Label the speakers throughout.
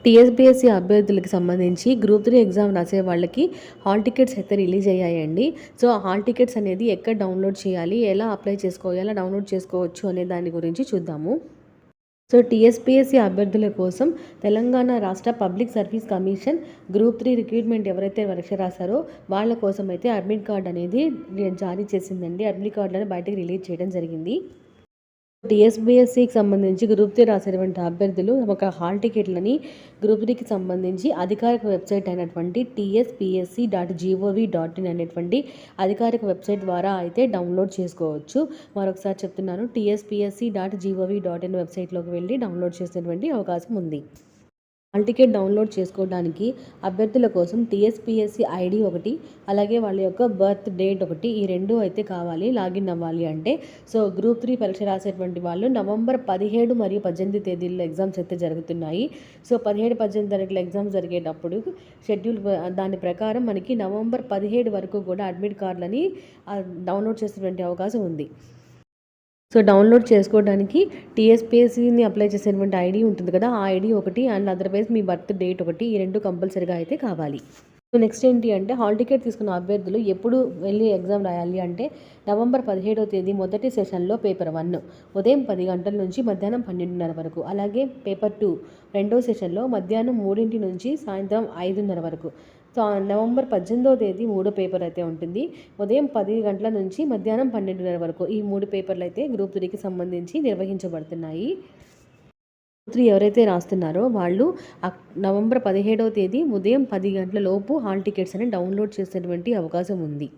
Speaker 1: TSPSC అభ్యర్థులకు సంబంధించి group 3 exam రాసే వాళ్ళకి హాల్ టికెట్స్ అయితే రిలీజ్ అయ్యాయండి. సో, ఆ హాల్ టికెట్స్ అనేది ఎక్కడ డౌన్లోడ్ చేయాలి, ఎలా అప్లై ఎలా డౌన్లోడ్ చేసుకోవచ్చు అనే దాని గురించి చూద్దాము. సో, టీఎస్పీఎస్సీ అభ్యర్థుల కోసం తెలంగాణ రాష్ట్ర public service commission group 3 recruitment ఎవరైతే పరీక్ష రాశారో వాళ్ళ కోసం అయితే అడ్మిట్ కార్డ్ అనేది జారీ చేసిందండి. అడ్మిట్ కార్డులను బయటకు రిలీజ్ చేయడం జరిగింది. టీఎస్పీఎస్సీకి సంబంధించి గ్రూప్ 3 రాసేటువంటి అభ్యర్థులు ఒక హాల్ టికెట్లని గ్రూప్ 3కి సంబంధించి అధికారిక వెబ్సైట్ అయినటువంటి tspsc.gov.in అనేటువంటి అధికారిక వెబ్సైట్ ద్వారా అయితే డౌన్లోడ్ చేసుకోవచ్చు. మరొకసారి చెప్తున్నాను, tspsc.gov.in వెబ్సైట్లోకి వెళ్ళి డౌన్లోడ్ చేసేటువంటి అవకాశం ఉంది. హాల్ టికెట్ డౌన్లోడ్ చేసుకోవడానికి అభ్యర్థుల కోసం టీఎస్పీఎస్సీ ఐడి ఒకటి, అలాగే వాళ్ళ యొక్క బర్త్ డేట్ ఒకటి, ఈ రెండు అయితే కావాలి లాగిన్ అవ్వాలి అంటే. సో, గ్రూప్ 3 పరీక్ష రాసేటువంటి వాళ్ళు నవంబర్ 17 మరియు 18 తేదీల్లో ఎగ్జామ్స్ అయితే జరుగుతున్నాయి. సో, 17, 18 తారీఖులో ఎగ్జామ్స్ జరిగేటప్పుడు షెడ్యూల్ దాని ప్రకారం మనకి నవంబర్ 17 వరకు కూడా అడ్మిట్ కార్డులని డౌన్లోడ్ చేసేటువంటి అవకాశం ఉంది. సో, డౌన్లోడ్ చేసుకోవడానికి టీఎస్పీఎస్సీని అప్లై చేసేటువంటి ఐడి ఉంటుంది కదా, ఆ ఐడి ఒకటి and otherwise me birth date ఒకటి, ఈ రెండు కంపల్సరీగా అయితే కావాలి. సో, నెక్స్ట్ ఏంటి అంటే హాల్ టికెట్ తీసుకున్న అభ్యర్థులు ఎప్పుడు వెళ్ళి ఎగ్జామ్ రాయాలి అంటే నవంబర్ 17వ తేదీ మొదటి సెషన్లో పేపర్ 1 ఉదయం 10 గంటల నుంచి మధ్యాహ్నం 12:30 వరకు, అలాగే పేపర్ 2 రెండో సెషన్లో మధ్యాహ్నం 3 నుంచి సాయంత్రం 5:30 వరకు. సో, నవంబర్ 18వ తేదీ మూడో పేపర్ అయితే ఉంటుంది. ఉదయం 10 గంటల నుంచి మధ్యాహ్నం 12:30 వరకు ఈ 3 పేపర్లు అయితే గ్రూప్ 3కి సంబంధించి నిర్వహించబడుతున్నాయి. గ్రూప్ 3 ఎవరైతే రాస్తున్నారో వాళ్ళు నవంబర్ 17వ తేదీ ఉదయం 10 గంటల లోపు హాల్ టికెట్స్ అని డౌన్లోడ్ చేసేటువంటి అవకాశం ఉంది.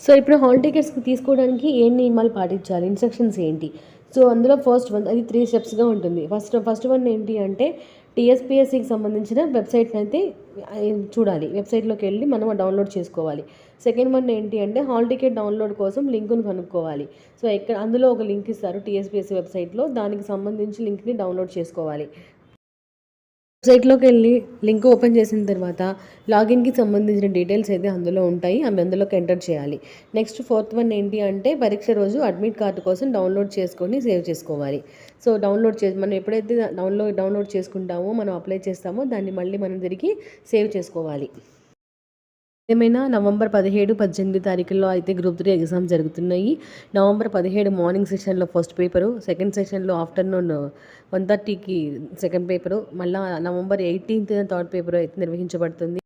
Speaker 1: సో, ఇప్పుడు హాల్ టికెట్స్ తీసుకోవడానికి ఏం నియమాలు పాటించాలి, ఇన్స్ట్రక్షన్స్ ఏంటి? సో, అందులో ఫస్ట్ వన్ అది 3 స్టెప్స్గా ఉంటుంది. ఫస్ట్ వన్ ఏంటి అంటే టీఎస్పీఎస్సీకి సంబంధించిన వెబ్సైట్ని అయితే చూడాలి. వెబ్సైట్లోకి వెళ్ళి మనం డౌన్లోడ్ చేసుకోవాలి. సెకండ్ వన్ ఏంటి అంటే హాల్ టికెట్ డౌన్లోడ్ కోసం లింకును కనుక్కోవాలి. సో, అందులో ఒక లింక్ ఇస్తారు టీఎస్పీఎస్సీ వెబ్సైట్లో, దానికి సంబంధించి లింక్ని డౌన్లోడ్ చేసుకోవాలి. వెబ్సైట్లోకి వెళ్ళి లింక్ ఓపెన్ చేసిన తర్వాత లాగిన్కి సంబంధించిన డీటెయిల్స్ అయితే అందులో ఉంటాయి, అవి అందులోకి ఎంటర్ చేయాలి. నెక్స్ట్ ఫోర్త్ వన్ ఏంటి అంటే పరీక్ష రోజు అడ్మిట్ కార్డు కోసం డౌన్లోడ్ చేసుకొని సేవ్ చేసుకోవాలి. సో, మనం ఎప్పుడైతే డౌన్లోడ్ చేసుకుంటామో, మనం అప్లై చేస్తామో దాన్ని మళ్ళీ మనం తిరిగి సేవ్ చేసుకోవాలి. ఏమైనా నవంబర్ 17, 18 తారీఖుల్లో అయితే గ్రూప్ 3 ఎగ్జామ్ జరుగుతున్నాయి. నవంబర్ 17 మార్నింగ్ సెషన్లో ఫస్ట్ పేపరు, సెకండ్ సెషన్లో ఆఫ్టర్నూన్ 1:30కి సెకండ్ పేపరు, మళ్ళీ నవంబర్ 18న థర్డ్ పేపర్ అయితే నిర్వహించబడుతుంది.